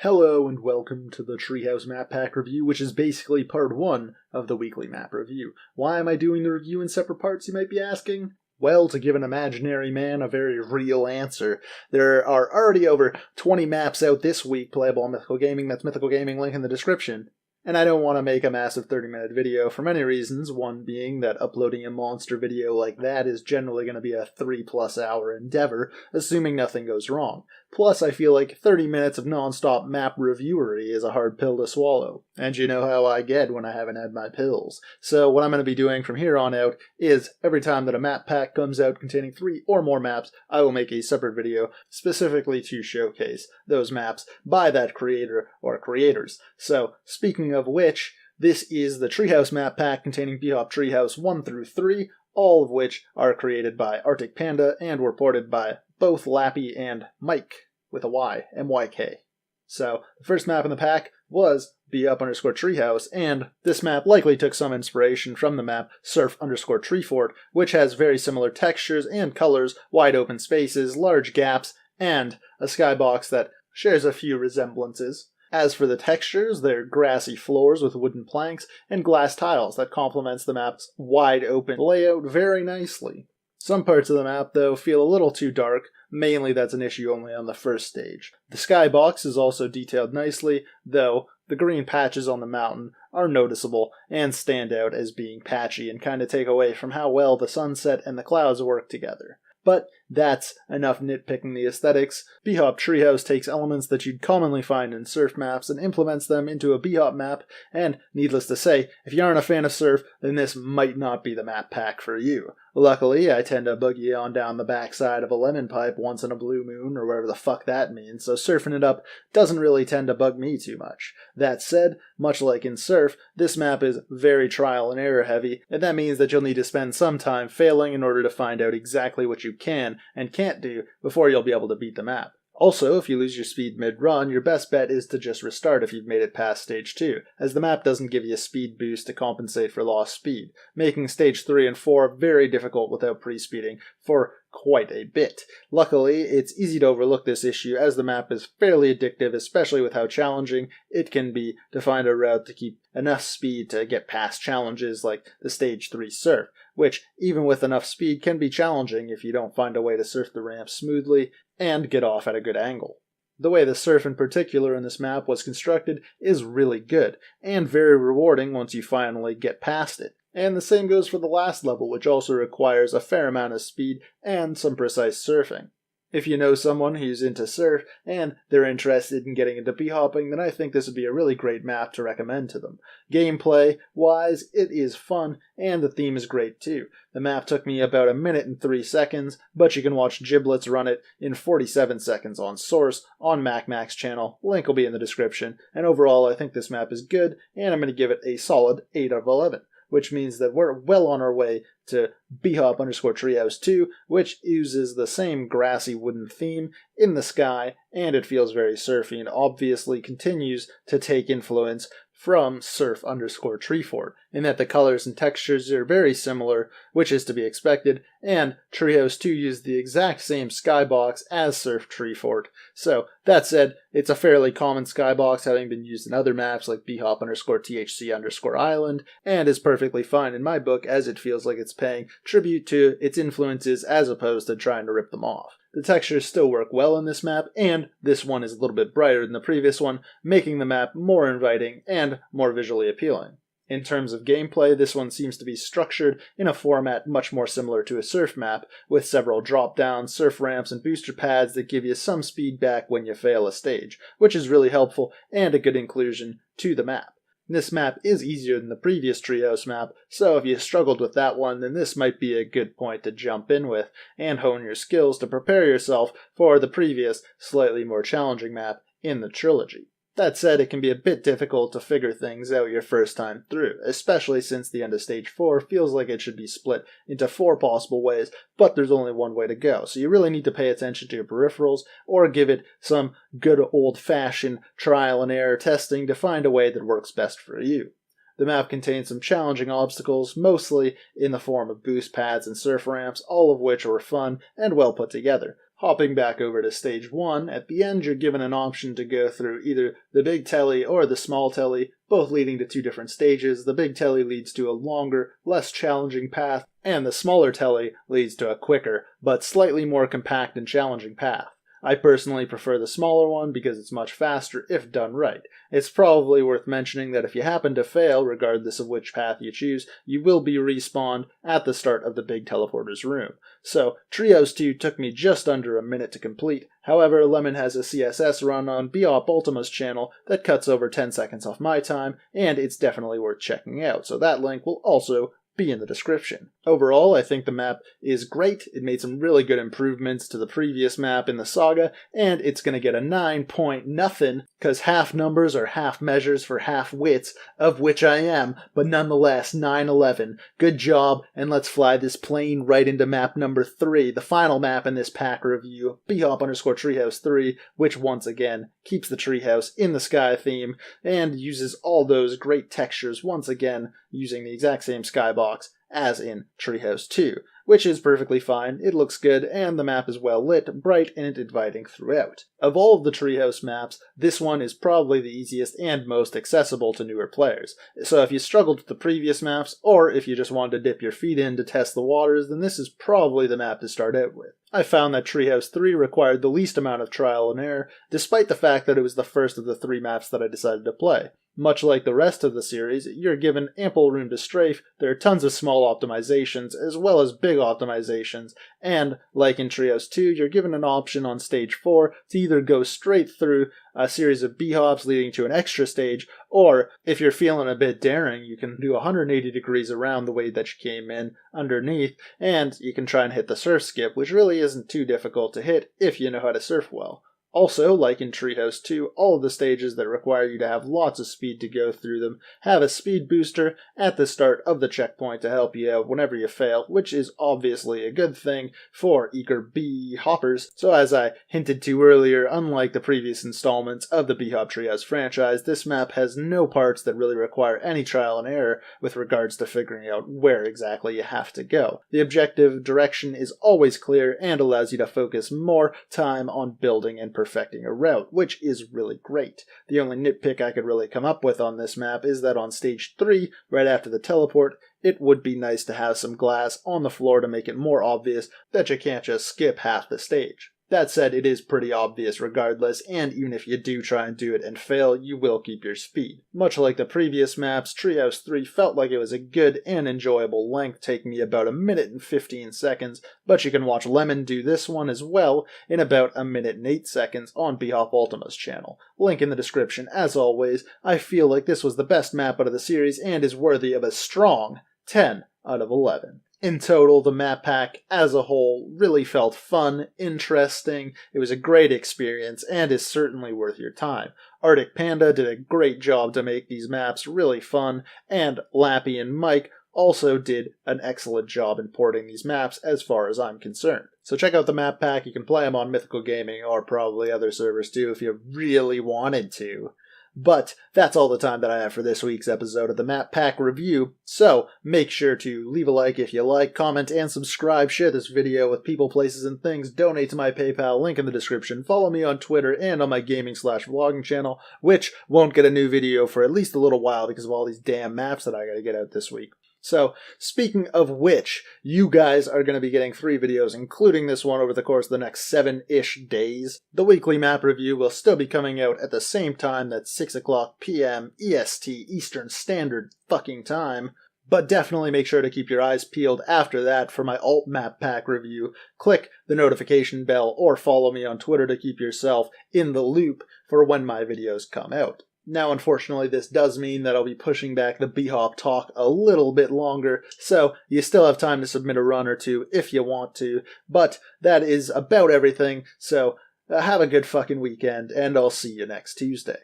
Hello and welcome to the Treehouse Map Pack review, which is basically part 1 of the weekly map review. Why am I doing the review in separate parts, you might be asking? Well, to give an imaginary man a very real answer. There are already over 20 maps out this week playable on Mythical Gaming. That's Mythical Gaming, link in the description. And I don't want to make a massive 30-minute video for many reasons, one being that uploading a monster video like that is generally going to be a 3+ hour endeavor, assuming nothing goes wrong. Plus, I feel like 30 minutes of non-stop map reviewery is a hard pill to swallow. And you know how I get when I haven't had my pills. So what I'm going to be doing from here on out is, every time that a map pack comes out containing 3 or more maps, I will make a separate video specifically to showcase those maps by that creator or creators. So, speaking of which, this is the Treehouse map pack containing bHop Treehouse 1 through 3, all of which are created by Arctic Panda and were ported by both Lappy and Myk, with a Y, M-Y-K. So, the first map in the pack was bHop_Treehouse, and this map likely took some inspiration from the map Surf_Treefort, which has very similar textures and colors, wide open spaces, large gaps, and a skybox that shares a few resemblances. As for the textures, they're grassy floors with wooden planks and glass tiles that complements the map's wide open layout very nicely. Some parts of the map, though, feel a little too dark. Mainly that's an issue only on the first stage. The skybox is also detailed nicely, though the green patches on the mountain are noticeable and stand out as being patchy and kind of take away from how well the sunset and the clouds work together. But that's enough nitpicking the aesthetics. bHop Treehouse takes elements that you'd commonly find in surf maps and implements them into a bHop map, and needless to say, if you aren't a fan of surf, then this might not be the map pack for you. Luckily, I tend to boogie on down the backside of a lemon pipe once in a blue moon, or whatever the fuck that means, so surfing it up doesn't really tend to bug me too much. That said, much like in surf, this map is very trial and error heavy, and that means that you'll need to spend some time failing in order to find out exactly what you can and can't do before you'll be able to beat the map. Also, if you lose your speed mid-run, your best bet is to just restart if you've made it past Stage 2, as the map doesn't give you a speed boost to compensate for lost speed, making Stage 3 and 4 very difficult without pre-speeding for quite a bit. Luckily, it's easy to overlook this issue as the map is fairly addictive, especially with how challenging it can be to find a route to keep enough speed to get past challenges like the Stage 3 surf, which, even with enough speed, can be challenging if you don't find a way to surf the ramp smoothly and get off at a good angle. The way the surf in particular in this map was constructed is really good, and very rewarding once you finally get past it. And the same goes for the last level, which also requires a fair amount of speed and some precise surfing. If you know someone who's into surf and they're interested in getting into bhopping, then I think this would be a really great map to recommend to them. Gameplay-wise, it is fun, and the theme is great too. The map took me about 1 minute and 3 seconds, but you can watch Giblets run it in 47 seconds on Source, on MacMac's channel, link will be in the description, and overall I think this map is good, and I'm going to give it a solid 8 out of 11. Which means that we're well on our way to bHop_Treehouse 2, which uses the same grassy wooden theme in the sky, and it feels very surfy and obviously continues to take influence from Surf_Treefort, in that the colors and textures are very similar, which is to be expected, and Treehouse 2 used the exact same skybox as Surf_Treefort. So, that said, it's a fairly common skybox, having been used in other maps like bHop_THC_Island, and is perfectly fine in my book as it feels like it's paying tribute to its influences as opposed to trying to rip them off. The textures still work well in this map, and this one is a little bit brighter than the previous one, making the map more inviting and more visually appealing. In terms of gameplay, this one seems to be structured in a format much more similar to a surf map, with several drop-downs, surf ramps, and booster pads that give you some speed back when you fail a stage, which is really helpful and a good inclusion to the map. This map is easier than the previous Treehouse map, so if you struggled with that one, then this might be a good point to jump in with, and hone your skills to prepare yourself for the previous, slightly more challenging map in the trilogy. That said, it can be a bit difficult to figure things out your first time through, especially since the end of Stage 4 feels like it should be split into 4 possible ways, but there's only one way to go, so you really need to pay attention to your peripherals, or give it some good old-fashioned trial and error testing to find a way that works best for you. The map contains some challenging obstacles, mostly in the form of boost pads and surf ramps, all of which were fun and well put together. Hopping back over to stage 1, at the end you're given an option to go through either the big telly or the small telly, both leading to 2 different stages. The big telly leads to a longer, less challenging path, and the smaller telly leads to a quicker, but slightly more compact and challenging path. I personally prefer the smaller one because it's much faster if done right. It's probably worth mentioning that if you happen to fail, regardless of which path you choose, you will be respawned at the start of the big teleporter's room. So, Treehouse 2 took me just under a minute to complete. However, Lemon has a CSS run on Bop Ultima's channel that cuts over 10 seconds off my time, and it's definitely worth checking out, so that link will also be in the description. Overall, I think the map is great. It made some really good improvements to the previous map in the saga, and it's going to get a 9 point nothing, because half numbers are half measures for half wits, of which I am, but nonetheless, 9/11. Good job, and let's fly this plane right into map number 3, the final map in this pack review, Bhop_Treehouse3, which once again keeps the treehouse in the sky theme, and uses all those great textures once again, using the exact same skybox as in Treehouse 2, which is perfectly fine. It looks good, and the map is well lit, bright, and inviting throughout. Of all of the Treehouse maps, this one is probably the easiest and most accessible to newer players. So if you struggled with the previous maps, or if you just wanted to dip your feet in to test the waters, then this is probably the map to start out with. I found that Treehouse 3 required the least amount of trial and error, despite the fact that it was the first of the 3 maps that I decided to play. Much like the rest of the series, you're given ample room to strafe. There are tons of small optimizations, as well as big optimizations, and, like in Treehouse 2, you're given an option on stage 4 to either go straight through a series of B-hops leading to an extra stage, or, if you're feeling a bit daring, you can do 180 degrees around the way that you came in underneath, and you can try and hit the surf skip, which really isn't too difficult to hit if you know how to surf well. Also, like in Treehouse 2, all of the stages that require you to have lots of speed to go through them have a speed booster at the start of the checkpoint to help you out whenever you fail, which is obviously a good thing for eager bee-hoppers. So as I hinted to earlier, unlike the previous installments of the Bhop Treehouse franchise, this map has no parts that really require any trial and error with regards to figuring out where exactly you have to go. The objective direction is always clear and allows you to focus more time on building and perfecting a route, which is really great. The only nitpick I could really come up with on this map is that on stage 3, right after the teleport, it would be nice to have some glass on the floor to make it more obvious that you can't just skip half the stage. That said, it is pretty obvious regardless, and even if you do try and do it and fail, you will keep your speed. Much like the previous maps, Treehouse 3 felt like it was a good and enjoyable length, taking me about 1 minute and 15 seconds, but you can watch Lemon do this one as well in about 1 minute and 8 seconds on Bhop Ultima's channel. Link in the description. As always, I feel like this was the best map out of the series and is worthy of a strong 10 out of 11. In total, the map pack as a whole really felt fun, interesting, it was a great experience, and is certainly worth your time. Arctic Panda did a great job to make these maps really fun, and Lappy and Myk also did an excellent job importing these maps as far as I'm concerned. So check out the map pack. You can play them on Mythical Gaming or probably other servers too if you really wanted to. But that's all the time that I have for this week's episode of the Map Pack Review, so make sure to leave a like if you like, comment, and subscribe, share this video with people, places, and things, donate to my PayPal, link in the description, follow me on Twitter and on my gaming/vlogging channel, which won't get a new video for at least a little while because of all these damn maps that I gotta get out this week. So, speaking of which, you guys are going to be getting 3 videos, including this one over the course of the next 7-ish days. The weekly map review will still be coming out at the same time, that's 6 o'clock p.m. EST, Eastern Standard fucking Time. But definitely make sure to keep your eyes peeled after that for my alt map pack review. Click the notification bell or follow me on Twitter to keep yourself in the loop for when my videos come out. Now, unfortunately, this does mean that I'll be pushing back the Bhop talk a little bit longer, so you still have time to submit a run or 2 if you want to, but that is about everything, so have a good fucking weekend, and I'll see you next Tuesday.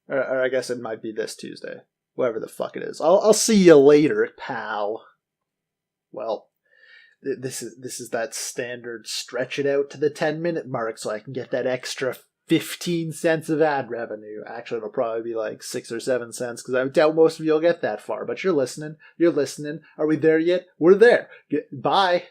Or I guess it might be this Tuesday, whatever the fuck it is. I'll see you later, pal. Well, this is that standard stretch it out to the 10-minute mark so I can get that extra 15 cents of ad revenue. Actually, it'll probably be like 6 or 7 cents because I doubt most of you will get that far. But you're listening. You're listening. Are we there yet? We're there. Bye.